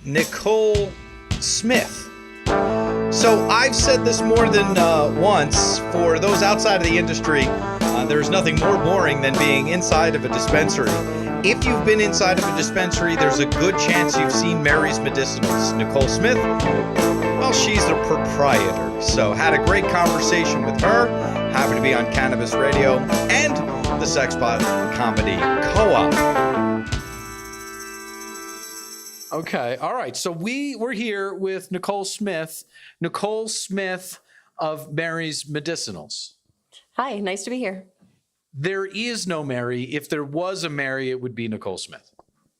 Nicole Smith. So I've said this more than once. For those outside of the industry, there's nothing more boring than being inside of a dispensary. If you've been inside of a dispensary, there's a good chance you've seen Mary's Medicinals. Nicole Smith, well, she's the proprietor. So had a great conversation with her. Happy to be on Cannabis Radio and the Sexpot Comedy Co-op. Okay, all right. So we're here with Nicole Smith of Mary's Medicinals. Hi, nice to be here. There is no Mary. If there was a Mary, it would be Nicole Smith.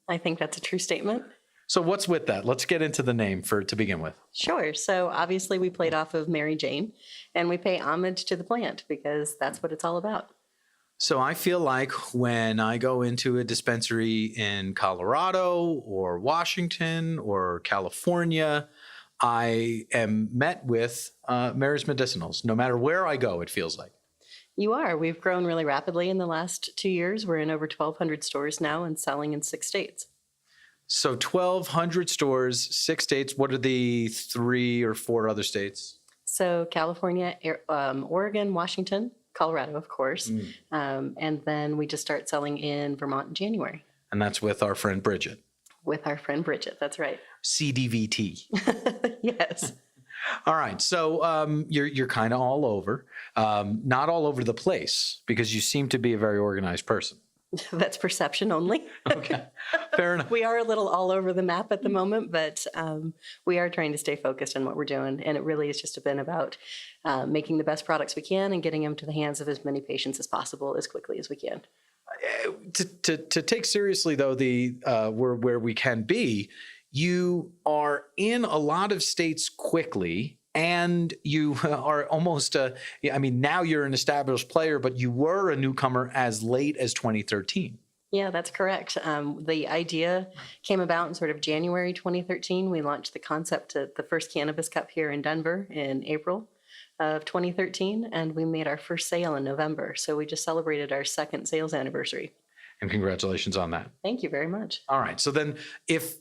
I think that's a true statement. So what's with that? Let's get into the name to begin with. Sure. So obviously we played off of Mary Jane, and we pay homage to the plant because that's what it's all about. So I feel like when I go into a dispensary in Colorado or Washington or California, I am met with Mary's Medicinals. No matter where I go, it feels like. You are. We've grown really rapidly in the last 2 years. We're in over 1,200 stores now and selling in 6 states. So 1,200 stores, 6 states. What are the 3 or 4 other states? So California, Oregon, Washington, Colorado, of course. And then we just start selling in Vermont in January. And that's with our friend Bridget. With our friend Bridget, that's right. CDVT. Yes. All right. So you're kind of all over, not all over the place, because you seem to be a very organized person. That's perception only. Okay. Fair enough. We are a little all over the map at the moment, but we are trying to stay focused on what we're doing. And it really has just been about making the best products we can and getting them to the hands of as many patients as possible as quickly as we can. To take seriously, though, where we can be, you are in a lot of states quickly, and you are almost, now you're an established player, but you were a newcomer as late as 2013. Yeah, that's correct. The idea came about in sort of January 2013. We launched the concept at the first Cannabis Cup here in Denver in April of 2013, and we made our first sale in November. So we just celebrated our 2nd sales anniversary. And congratulations on that. Thank you very much. All right. So then if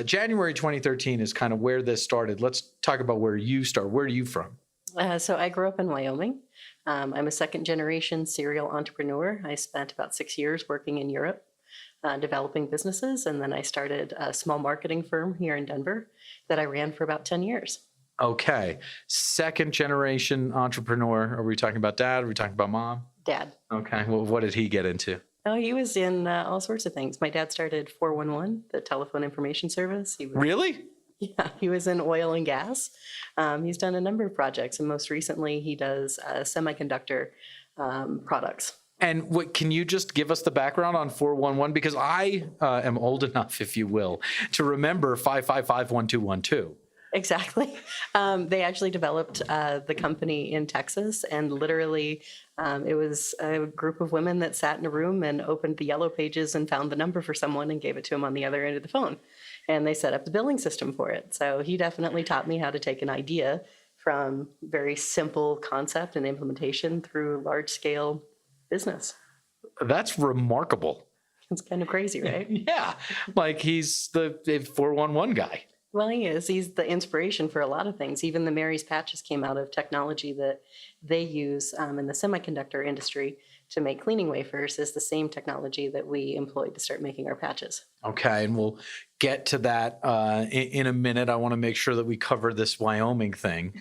January 2013 is kind of where this started, let's talk about where you start. Where are you from? So I grew up in Wyoming. I'm a 2nd-generation serial entrepreneur. I spent about 6 years working in Europe, developing businesses, and then I started a small marketing firm here in Denver that I ran for about 10 years. Okay. 2nd-generation entrepreneur. Are we talking about dad? Are we talking about mom? Dad. Okay. Well, what did he get into? Oh, he was in all sorts of things. My dad started 411, the telephone information service. Really? Yeah, he was in oil and gas. He's done a number of projects, and most recently he does semiconductor products. And can you just give us the background on 411? Because I am old enough, if you will, to remember 555-1212. Exactly. They actually developed the company in Texas, and literally it was a group of women that sat in a room and opened the yellow pages and found the number for someone and gave it to him on the other end of the phone. And they set up the billing system for it. So he definitely taught me how to take an idea from very simple concept and implementation through large scale business. That's remarkable. It's kind of crazy, right? Yeah. Like he's the 411 guy. Well, he is. He's the inspiration for a lot of things. Even the Mary's patches came out of technology that they use in the semiconductor industry to make cleaning wafers is the same technology that we employed to start making our patches. Okay, and we'll get to that in a minute. I want to make sure that we cover this Wyoming thing.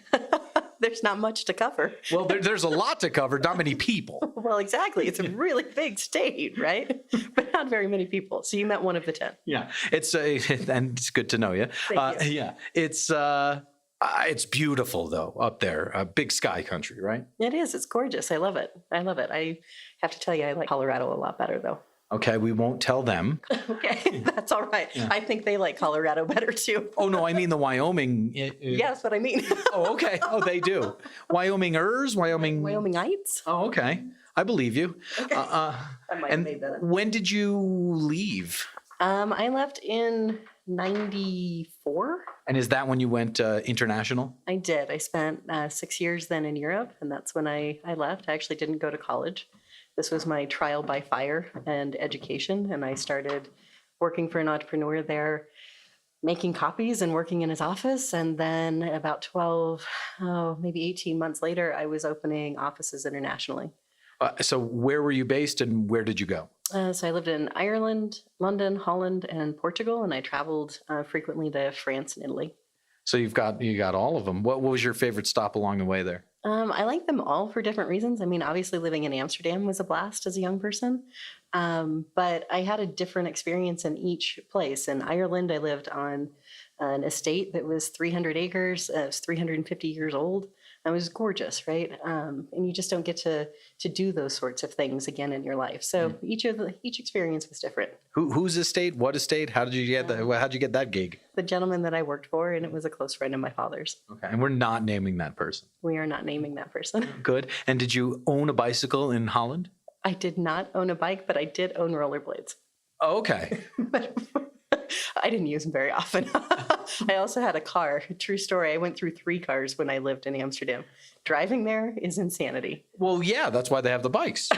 There's not much to cover. Well, there's a lot to cover, not many people. Well, exactly. It's a really big state, right? But not very many people. So you met one of the 10. Yeah, and it's good to know you. Thank you. Yeah, it's beautiful though up there. Big sky country, right? It is. It's gorgeous. I love it. I have to tell you, I like Colorado a lot better though. Okay, we won't tell them. Okay, that's all right. Yeah. I think they like Colorado better too. Oh, no, I mean the Wyoming. Yeah, that's what I mean. Oh, okay. Oh, they do. Wyomingers? Wyomingites? Oh, okay. I believe you. Okay. I might have made that up. When did you leave? I left in 94. And is that when you went international? I did. I spent 6 years then in Europe, and that's when I left. I actually didn't go to college. This was my trial by fire and education, and I started working for an entrepreneur there making copies and working in his office. And then about 12, maybe 18 months later, I was opening offices internationally. So where were you based and where did you go? So I lived in Ireland, London, Holland, and Portugal, and I traveled frequently to France and Italy. So you got all of them. What was your favorite stop along the way there? I like them all for different reasons. I mean, obviously living in Amsterdam was a blast as a young person, but I had a different experience in each place. In Ireland, I lived on an estate that was 300 acres. It was 350 years old. It was gorgeous, right? And you just don't get to do those sorts of things again in your life. So each experience was different. Whose estate? What estate? How did you get that? How'd you get that gig? The gentleman that I worked for, and it was a close friend of my father's. Okay, and we're not naming that person. We are not naming that person. Good. And did you own a bicycle in Holland? I did not own a bike, but I did own rollerblades. Oh, okay. But I didn't use them very often. I also had a car. True story. I went through 3 cars when I lived in Amsterdam. Driving there is insanity. Well, yeah, that's why they have the bikes.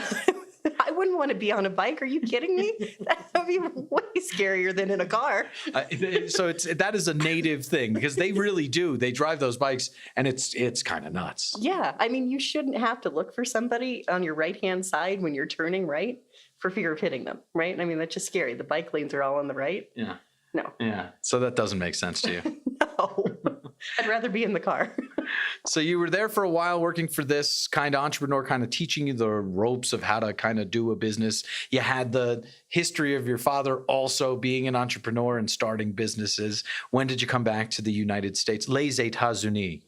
I wouldn't want to be on a bike. Are you kidding me? That would be way scarier than in a car. So that is a native thing because they really do. They drive those bikes and it's kind of nuts. Yeah. I mean, you shouldn't have to look for somebody on your right-hand side when you're turning right for fear of hitting them, right? I mean, that's just scary. The bike lanes are all on the right. Yeah. No. Yeah. So that doesn't make sense to you. No. I'd rather be in the car. So you were there for a while working for this kind of entrepreneur, kind of teaching you the ropes of how to kind of do a business. You had the history of your father also being an entrepreneur and starting businesses. When did you come back to the United States? Les États-Unis.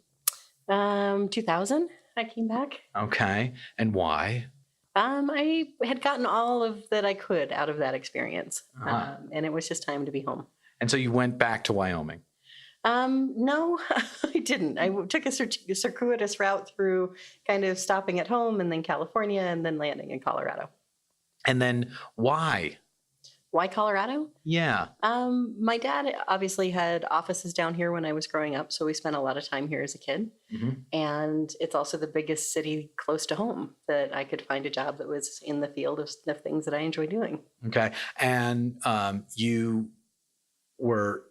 2000, I came back. Okay. And why? I had gotten all of that I could out of that experience. And it was just time to be home. And so you went back to Wyoming. No, I didn't. I took a circuitous route through kind of stopping at home and then California and then landing in Colorado. And then why? Why Colorado? Yeah. My dad obviously had offices down here when I was growing up, so we spent a lot of time here as a kid. Mm-hmm. And it's also the biggest city close to home that I could find a job that was in the field of things that I enjoy doing. Okay. And you were,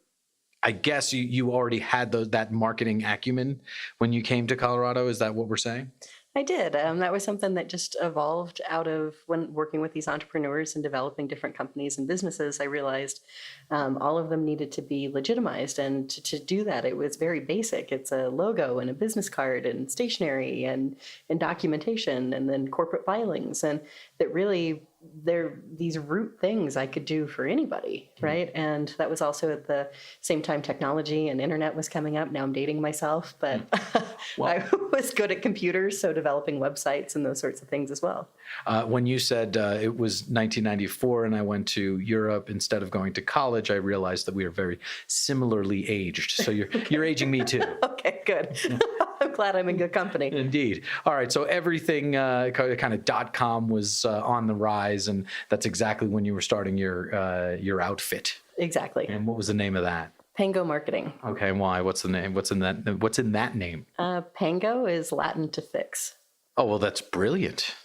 I guess you already had that marketing acumen when you came to Colorado. Is that what we're saying? I did. That was something that just evolved out of when working with these entrepreneurs and developing different companies and businesses. I realized all of them needed to be legitimized. And to do that, it was very basic. It's a logo and a business card and stationery and documentation and then corporate filings. And that really, they're these root things I could do for anybody, right? And that was also at the same time technology and internet was coming up. Now I'm dating myself, but I was good at computers, so developing websites and those sorts of things as well. When you said it was 1994 and I went to Europe instead of going to college, I realized that we are very similarly aged. So you're aging me too. Okay, good. I'm glad I'm in good company. Indeed. All right. So everything kind of .com was on the rise, and that's exactly when you were starting your outfit. Exactly. And what was the name of that? Pango Marketing. Okay. Why? What's the name? What's in that name? Pango is Latin to fix. Oh, well, that's brilliant.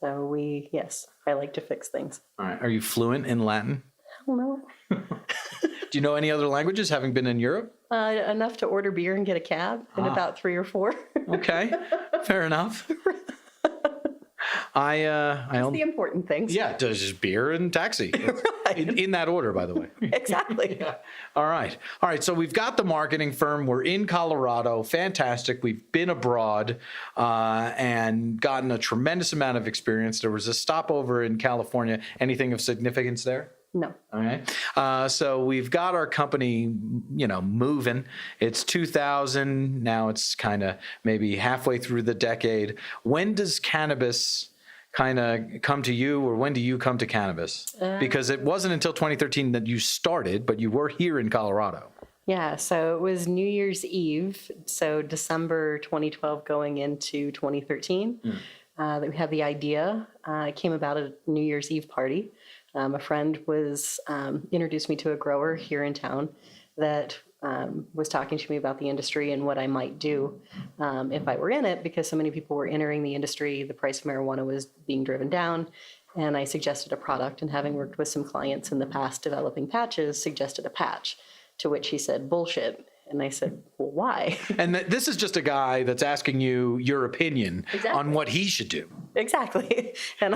So yes, I like to fix things. All right. Are you fluent in Latin? Hell no. Do you know any other languages, having been in Europe? Enough to order beer and get a cab in about 3 or 4. Okay, fair enough. I the important things. Yeah, just beer and taxi. Right. In that order, by the way. Exactly. Yeah. All right. So we've got the marketing firm. We're in Colorado. Fantastic. We've been abroad and gotten a tremendous amount of experience. There was a stopover in California. Anything of significance there? No. All right. So we've got our company, moving. It's 2000. Now it's kind of maybe halfway through the decade. When does cannabis kind of come to you, or when do you come to cannabis? Because it wasn't until 2013 that you started, but you were here in Colorado. Yeah. So it was New Year's Eve. So December 2012 going into 2013 that we had the idea. It came about at a New Year's Eve party. A friend was introduced me to a grower here in town that was talking to me about the industry and what I might do if I were in it, because so many people were entering the industry. The price of marijuana was being driven down, and I suggested a product. And having worked with some clients in the past developing patches, suggested a patch. To which he said, bullshit. And I said, well, why? And this is just a guy that's asking you your opinion Exactly. on what he should do. Exactly. And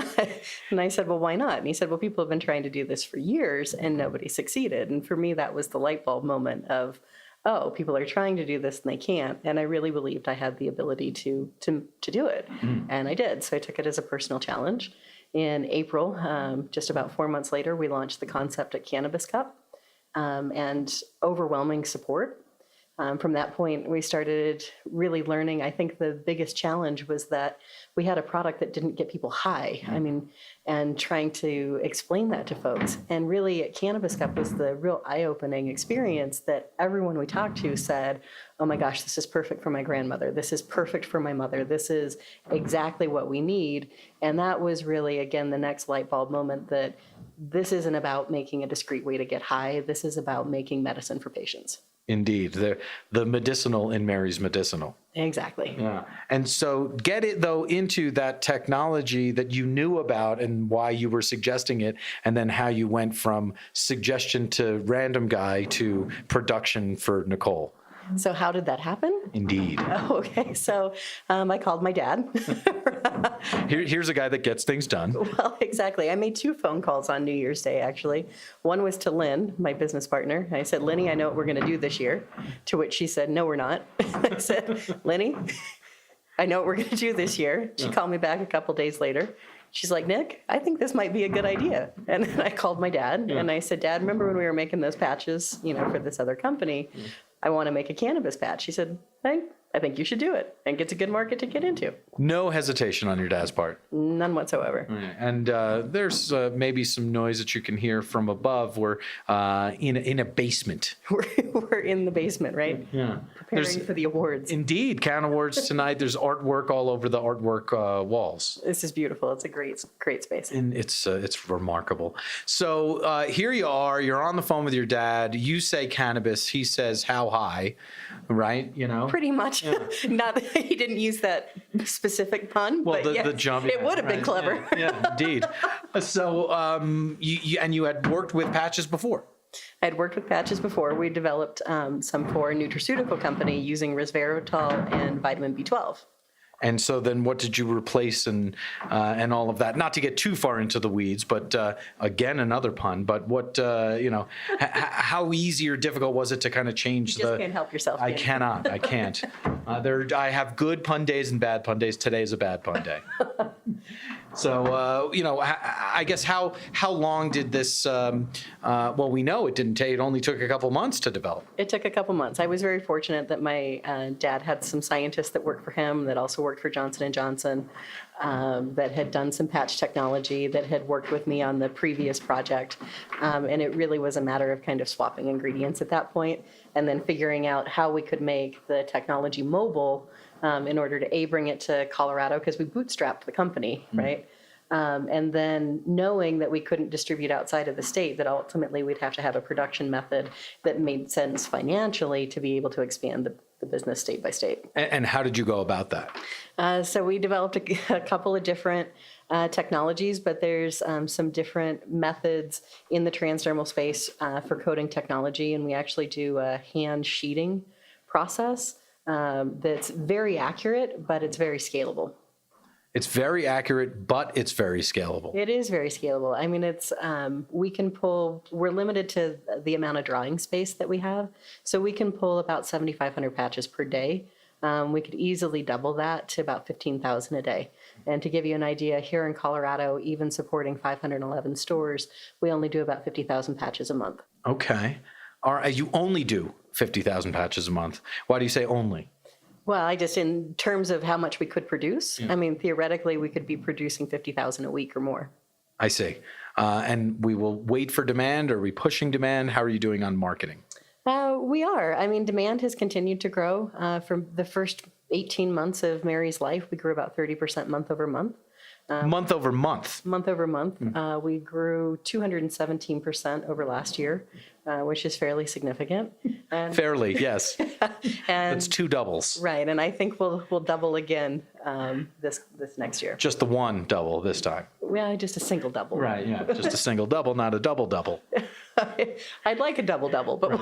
I said, well, why not? And he said, well, people have been trying to do this for years and nobody succeeded. And for me, that was the light bulb moment of, oh, people are trying to do this and they can't. And I really believed I had the ability to do it. And I did. So I took it as a personal challenge. In April, just about 4 months later, we launched the concept at Cannabis Cup, and overwhelming support. From that point, we started really learning. I think the biggest challenge was that we had a product that didn't get people high. I mean, and trying to explain that to folks. And really, at Cannabis Cup was the real eye-opening experience that everyone we talked to said, oh my gosh, this is perfect for my grandmother. This is perfect for my mother. This is exactly what we need. And that was really, again, the next light bulb moment that this isn't about making a discrete way to get high. This is about making medicine for patients. Indeed. The medicinal in Mary's medicinal. Exactly. Yeah. And so get it, though, into that technology that you knew about and why you were suggesting it, and then how you went from suggestion to random guy to production for Nicole. So how did that happen? Indeed. Oh, okay. So I called my dad. Here's a guy that gets things done. Well, exactly. I made 2 phone calls on New Year's Day, actually. One was to Lynn, my business partner. I said, Lenny, I know what we're going to do this year. To which she said, no, we're not. I said, Lenny, I know what we're going to do this year. She called me back a couple days later. She's like, Nick, I think this might be a good idea. And then I called my dad and I said, Dad, remember when we were making those patches, for this other company? I want to make a cannabis patch. He said, I think you should do it. And it's a good market to get into. No hesitation on your dad's part. None whatsoever. And there's maybe some noise that you can hear from above. We're in a basement. We're in the basement, right? Yeah. Preparing for the awards. Indeed. Can Awards tonight. There's artwork all over the artwork walls. This is beautiful. It's a great space. And it's remarkable. So here you are. You're on the phone with your dad. You say cannabis. He says how high, right? Pretty much. Yeah. Not that he didn't use that specific pun, well, but the jump. It would have been clever. Yeah, indeed. So you had worked with patches before. I'd worked with patches before. We developed some for a nutraceutical company using resveratrol and vitamin B12. And so then what did you replace and all of that? Not to get too far into the weeds, but again, another pun, but what, how easy or difficult was it to kind of change You just can't help yourself. I cannot. I can't. I have good pun days and bad pun days. Today's a bad pun day. So, I guess how long did this, well, we know it didn't take, it only took a couple months to develop. It took a couple months. I was very fortunate that my dad had some scientists that worked for him that also worked for Johnson & Johnson, that had done some patch technology, that had worked with me on the previous project. And it really was a matter of kind of swapping ingredients at that point, and then figuring out how we could make the technology mobile in order to bring it to Colorado, because we bootstrapped the company, right? And then knowing that we couldn't distribute outside of the state, that ultimately we'd have to have a production method that made sense financially to be able to expand the business state by state. And how did you go about that? So we developed a couple of different technologies, but there's some different methods in the transdermal space for coating technology, and we actually do a hand sheeting process that's very accurate, but it's very scalable. It's very accurate, but it's very scalable. It is very scalable. I mean, it's we're limited to the amount of drawing space that we have. So we can pull about 7,500 patches per day. We could easily double that to about 15,000 a day. And to give you an idea, here in Colorado, even supporting 511 stores, we only do about 50,000 patches a month. Okay. All right. You only do 50,000 patches a month. Why do you say only? Well, in terms of how much we could produce, I mean, theoretically, we could be producing 50,000 a week or more. I see. And we will wait for demand. Are we pushing demand? How are you doing on marketing? We are. I mean, demand has continued to grow. From the first 18 months of Mary's life, we grew about 30% month over month. Month over month? Month over month. We grew 217% over last year, which is fairly significant. And fairly, yes. And that's 2 doubles. Right, and I think we'll double again this next year. Just the one double this time. Well, just a single double. Right, yeah. Just a single double, not a double double. I'd like a double double, but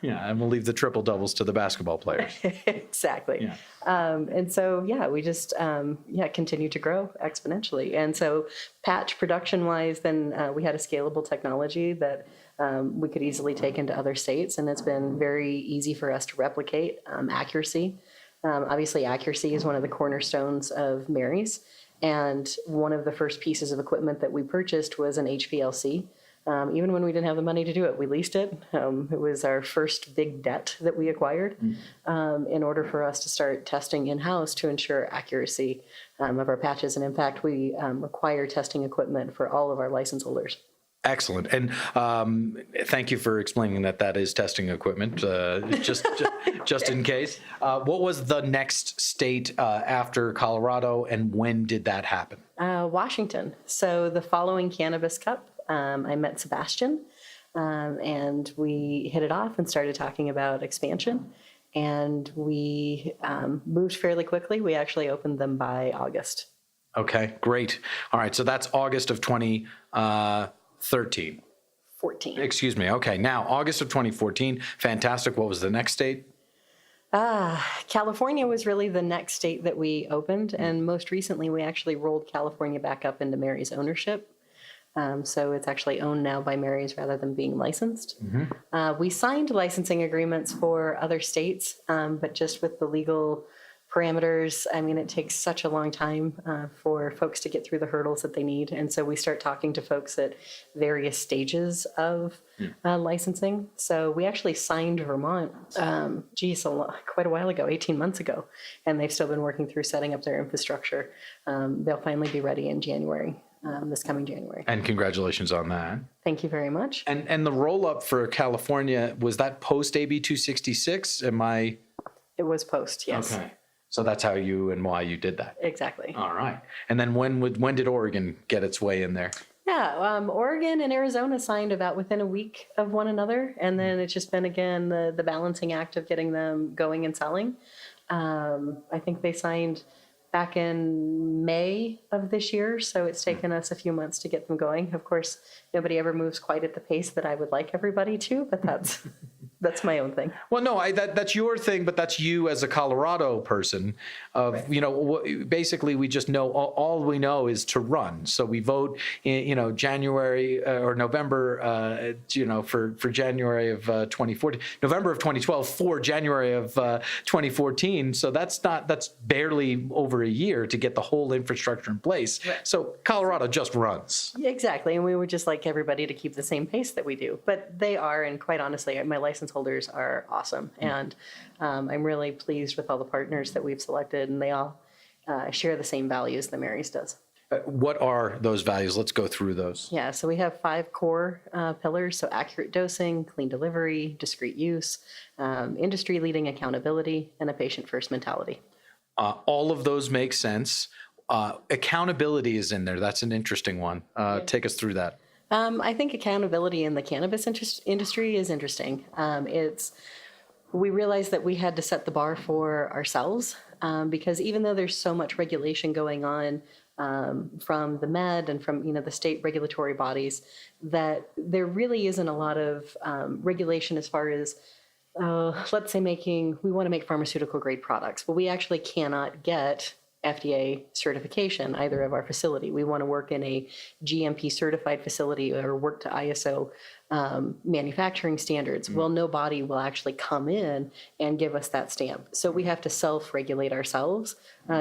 Yeah, and we'll leave the triple doubles to the basketball players. Exactly. Yeah. And so, yeah, we just, continue to grow exponentially. And so patch production wise, then we had a scalable technology that we could easily take into other states. And it's been very easy for us to replicate accuracy. Obviously, accuracy is one of the cornerstones of Mary's. And one of the first pieces of equipment that we purchased was an HPLC. Even when we didn't have the money to do it, we leased it. It was our first big debt that we acquired in order for us to start testing in-house to ensure accuracy of our patches. And in fact, we require testing equipment for all of our license holders. Excellent. And thank you for explaining that is testing equipment, just in case. What was the next state after Colorado, and when did that happen? Washington. So the following Cannabis Cup, I met Sebastian, and we hit it off and started talking about expansion. And we moved fairly quickly. We actually opened them by August. Okay, great. All right, so that's August of 2013. 14. Excuse me. Okay, now August of 2014. Fantastic. What was the next state? California was really the next state that we opened. And most recently, we actually rolled California back up into Mary's ownership. So it's actually owned now by Mary's rather than being licensed. We signed licensing agreements for other states, but just with the legal parameters, I mean, it takes such a long time for folks to get through the hurdles that they need. And so we start talking to folks at various stages of licensing. So we actually signed Vermont, quite a while ago, 18 months ago, and they've still been working through setting up their infrastructure. They'll finally be ready in January. This coming January. And congratulations on that. Thank you very much. And the roll up for California, was that post AB 266? It was post, yes. Okay. So that's how you and why you did that. Exactly. All right. And then when did Oregon get its way in there? Yeah, Oregon and Arizona signed about within a week of one another. And then it's just been, again, the balancing act of getting them going and selling. I think they signed back in May of this year, so it's taken us a few months to get them going. Of course, nobody ever moves quite at the pace that I would like everybody to, but that's my own thing. Well, no, that's your thing, but that's you as a Colorado person. Basically, we just know all we know is to run. So we vote in, January or November, for January of 2014, November of 2012 for January of 2014. So that's barely over a year to get the whole infrastructure in place. Right. So Colorado just runs. Exactly, and we would just like everybody to keep the same pace that we do. But they are, and quite honestly, my license holders are awesome, and I'm really pleased with all the partners that we've selected, and they all share the same values that Mary's does. What are those values? Let's go through those. Yeah, so we have 5 core pillars, so accurate dosing, clean delivery, discrete use, industry-leading accountability, and a patient-first mentality. All of those make sense. Accountability is in there. That's an interesting one. Take us through that. I think accountability in the cannabis industry is interesting. We realized that we had to set the bar for ourselves because even though there's so much regulation going on from the med and from the state regulatory bodies, that there really isn't a lot of regulation as far as let's say we want to make pharmaceutical grade products, but we actually cannot get FDA certification either of our facility. We want to work in a GMP certified facility or work to ISO manufacturing standards. Well, no body will actually come in and give us that stamp. So we have to self-regulate ourselves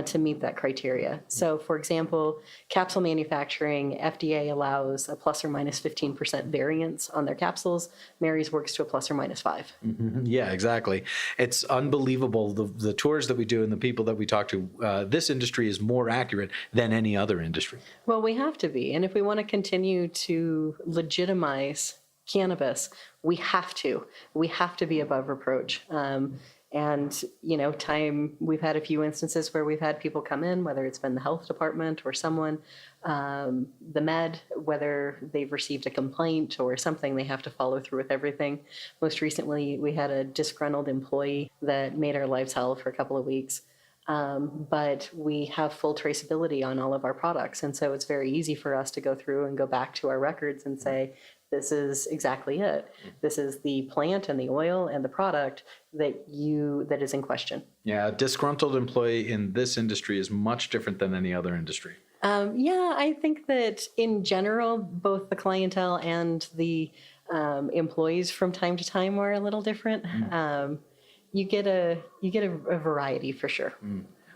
to meet that criteria. So for example, capsule manufacturing, FDA allows a plus or minus 15% variance on their capsules. Mary's works to a plus or minus 5. Mm-hmm. Yeah, exactly. It's unbelievable. The tours that we do and the people that we talk to, this industry is more accurate than any other industry. Well, we have to be. And if we want to continue to legitimize cannabis, we have to be above reproach. We've had a few instances where we've had people come in, whether it's been the health department or someone, the med, whether they've received a complaint or something, they have to follow through with everything. Most recently, we had a disgruntled employee that made our lives hell for a couple of weeks. But we have full traceability on all of our products. And so it's very easy for us to go through and go back to our records and say, this is exactly it. This is the plant and the oil and the product that is in question. Yeah, a disgruntled employee in this industry is much different than any other industry. Yeah, I think that in general, both the clientele and the employees from time to time are a little different. You get a variety for sure.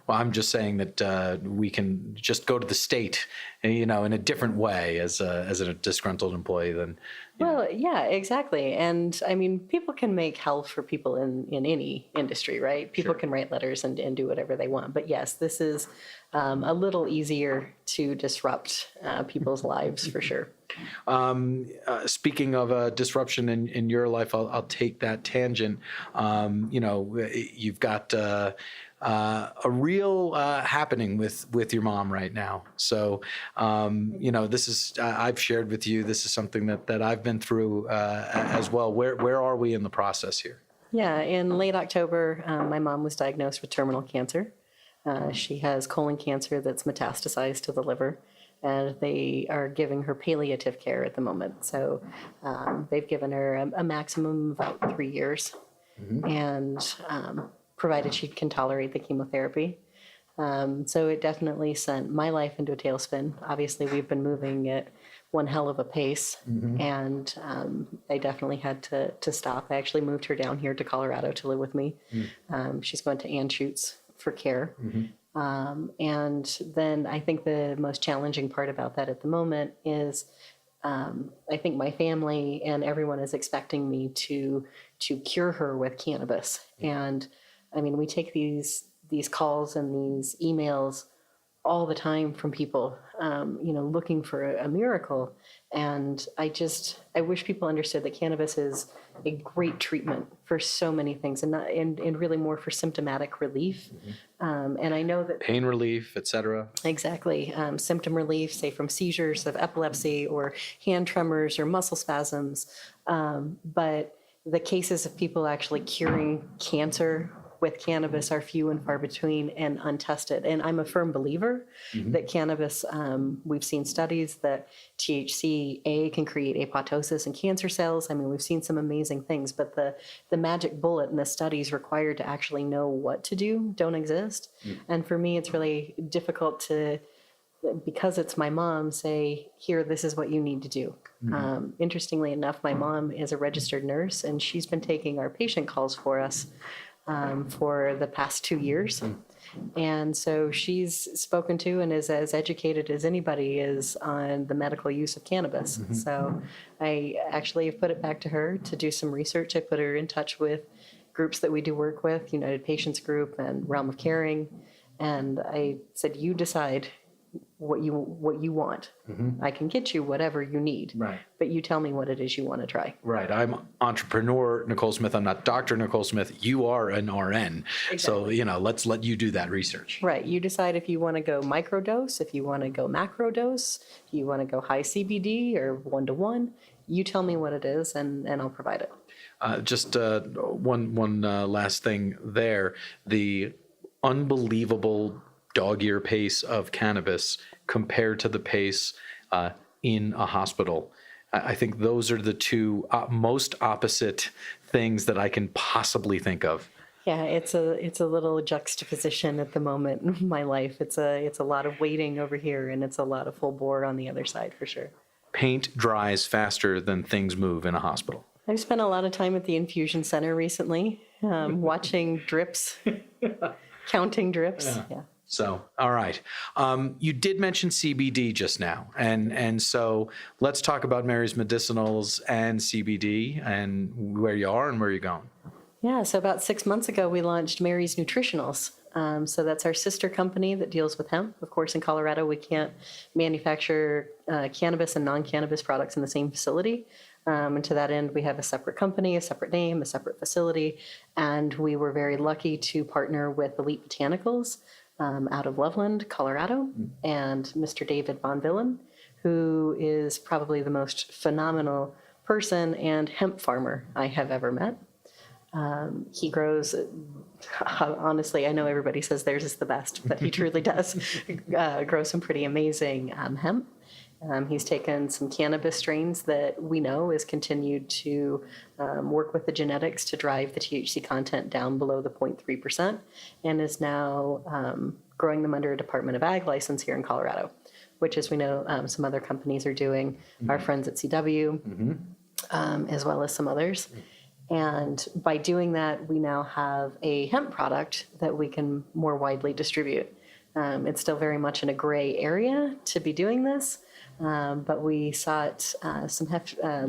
Well, I'm just saying that we can just go to the state, in a different way as a disgruntled employee than. Well, yeah, exactly. And I mean, people can make hell for people in any industry, right? People can write letters and do whatever they want. But yes, this is a little easier to disrupt people's lives for sure. Speaking of disruption in your life, I'll take that tangent. You've got a real happening with your mom right now. So, this is, I've shared with you, this is something that I've been through as well. Where are we in the process here? Yeah, in late October, my mom was diagnosed with terminal cancer. She has colon cancer that's metastasized to the liver, and they are giving her palliative care at the moment. So they've given her a maximum of about 3 years, and provided she can tolerate the chemotherapy. So it definitely sent my life into a tailspin. Obviously, we've been moving at one hell of a pace, and I definitely had to stop. I actually moved her down here to Colorado to live with me. She's going to Anschutz for care. And then I think the most challenging part about that at the moment is I think my family and everyone is expecting me to cure her with cannabis. And I mean, we take these calls and these emails all the time from people, looking for a miracle. And I wish people understood that cannabis is a great treatment for so many things, and really more for symptomatic relief. And I know that Pain relief, et cetera. exactly, symptom relief, say from seizures of epilepsy or hand tremors or muscle spasms. But the cases of people actually curing cancer with cannabis are few and far between and untested. And I'm a firm believer that cannabis, we've seen studies that THC can create apoptosis in cancer cells. I mean, we've seen some amazing things, but the magic bullet and the studies required to actually know what to do don't exist. And for me, it's really difficult to, because it's my mom, say, here, this is what you need to do. Interestingly enough, my mom is a registered nurse, and she's been taking our patient calls for us for the past 2 years. And so she's spoken to and is as educated as anybody is on the medical use of cannabis. So I actually have put it back to her to do some research. I put her in touch with groups that we do work with, United Patients Group and Realm of Caring. And I said, you decide what you want. I can get you whatever you need, Right. but you tell me what it is you want to try. Right. I'm entrepreneur Nicole Smith. I'm not Dr. Nicole Smith. You are an RN. So, let's let you do that research. Right. You decide if you want to go microdose, if you want to go macrodose, if you want to go high CBD or 1-to-1. You tell me what it is, and I'll provide it. Just one last thing there. The unbelievable dog-ear pace of cannabis compared to the pace in a hospital. I think those are the two most opposite things that I can possibly think of. Yeah, it's a little juxtaposition at the moment in my life. It's a lot of waiting over here, and it's a lot of full bore on the other side for sure. Paint dries faster than things move in a hospital. I've spent a lot of time at the infusion center recently, watching drips, counting drips. Yeah. So, all right. You did mention CBD just now. And so let's talk about Mary's Medicinals and CBD and where you are and where you're going. Yeah, so about 6 months ago, we launched Mary's Nutritionals. So that's our sister company that deals with hemp. Of course, in Colorado, we can't manufacture cannabis and non-cannabis products in the same facility. And to that end, we have a separate company, a separate name, a separate facility. And we were very lucky to partner with Elite Botanicals out of Loveland, Colorado, and Mr. David Von Villen, who is probably the most phenomenal person and hemp farmer I have ever met. He grows, honestly, I know everybody says theirs is the best, but he truly does grow some pretty amazing hemp. He's taken some cannabis strains that we know is continued to work with the genetics to drive the THC content down below the 0.3%, and is now growing them under a Department of Ag license here in Colorado, which, as we know, some other companies are doing, our friends at CW, as well as some others. And by doing that, we now have a hemp product that we can more widely distribute. It's still very much in a gray area to be doing this, but we sought some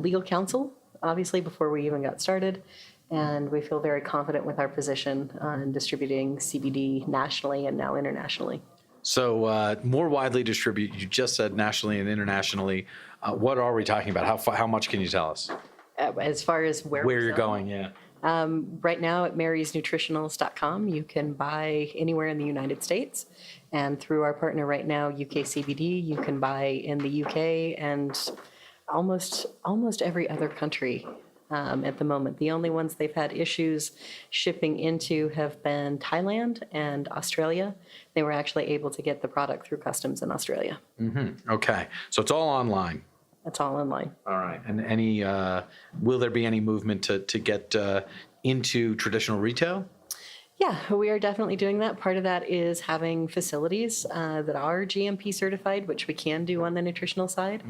legal counsel, obviously, before we even got started. And we feel very confident with our position on distributing CBD nationally and now internationally. So more widely distributed, you just said nationally and internationally. What are we talking about? How much can you tell us? As far as where you're going, yeah. Right now at marysnutritionals.com, you can buy anywhere in the United States. And through our partner right now, UK CBD, you can buy in the UK and almost every other country at the moment. The only ones they've had issues shipping into have been Thailand and Australia. They were actually able to get the product through customs in Australia. Okay, so it's all online. It's all online. All right. And will there be any movement to get into traditional retail? Yeah, we are definitely doing that. Part of that is having facilities that are GMP certified, which we can do on the nutritional side.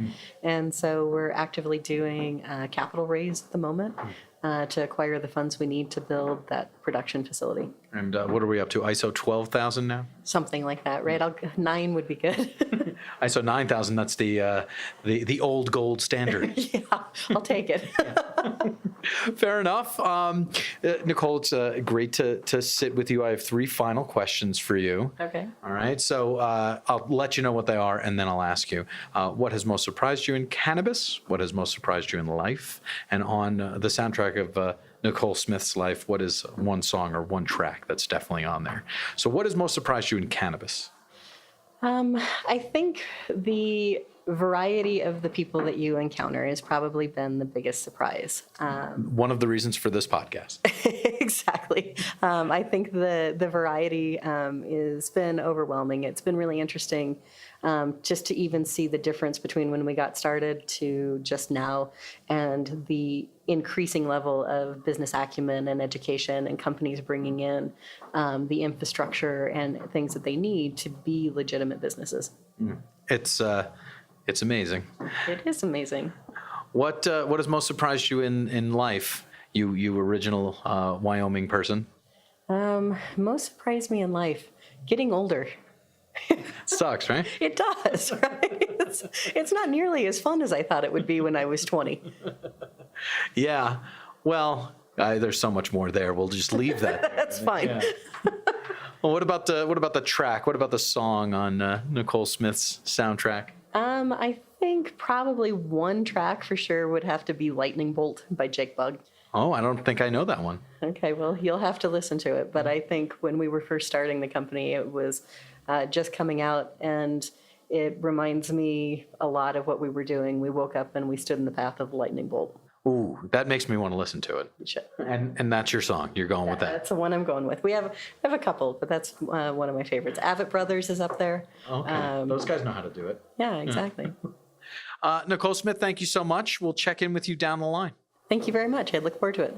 And so we're actively doing a capital raise at the moment to acquire the funds we need to build that production facility. And what are we up to? ISO 12,000 now? Something like that, right? 9 would be good. ISO 9,000, that's the old gold standard. Yeah, I'll take it. Fair enough. Nicole, it's great to sit with you. I have 3 final questions for you. Okay. All right. So I'll let you know what they are, and then I'll ask you, what has most surprised you in cannabis? What has most surprised you in life? And on the soundtrack of Nicole Smith's life, what is one song or one track that's definitely on there? So what has most surprised you in cannabis? I think the variety of the people that you encounter has probably been the biggest surprise. One of the reasons for this podcast. Exactly. I think the variety has been overwhelming. It's been really interesting just to even see the difference between when we got started to just now, and the increasing level of business acumen and education and companies bringing in the infrastructure and things that they need to be legitimate businesses. It's amazing. It is amazing. What has most surprised you in life, you original Wyoming person? Most surprised me in life, getting older. Sucks, right? It does, right? It's not nearly as fun as I thought it would be when I was 20. Yeah. Well, there's so much more there. We'll just leave that there. That's fine. Yeah. Well, what about the track? What about the song on Nicole Smith's soundtrack? I think probably one track for sure would have to be Lightning Bolt by Jake Bugg. Oh, I don't think I know that one. Okay, well, you'll have to listen to it. But I think when we were first starting the company, it was just coming out, and it reminds me a lot of what we were doing. We woke up and we stood in the path of the lightning bolt. Ooh, that makes me want to listen to it. And that's your song. You're going with that. That's the one I'm going with. We have a couple, but that's one of my favorites. Avett Brothers is up there. Okay. Those guys know how to do it. Yeah, exactly. Nicole Smith, thank you so much. We'll check in with you down the line. Thank you very much. I look forward to it.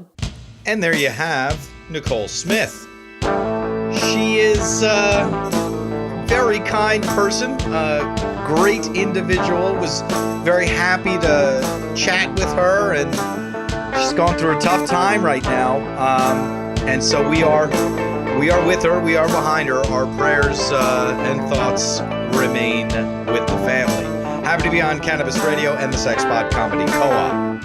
And there you have Nicole Smith. She is a very kind person, a great individual. Was very happy to chat with her, and she's going through a tough time right now. And so we are with her. We are behind her. Our prayers and thoughts remain with the family. Happy to be on Cannabis Radio and the Sexpot Comedy Co-op.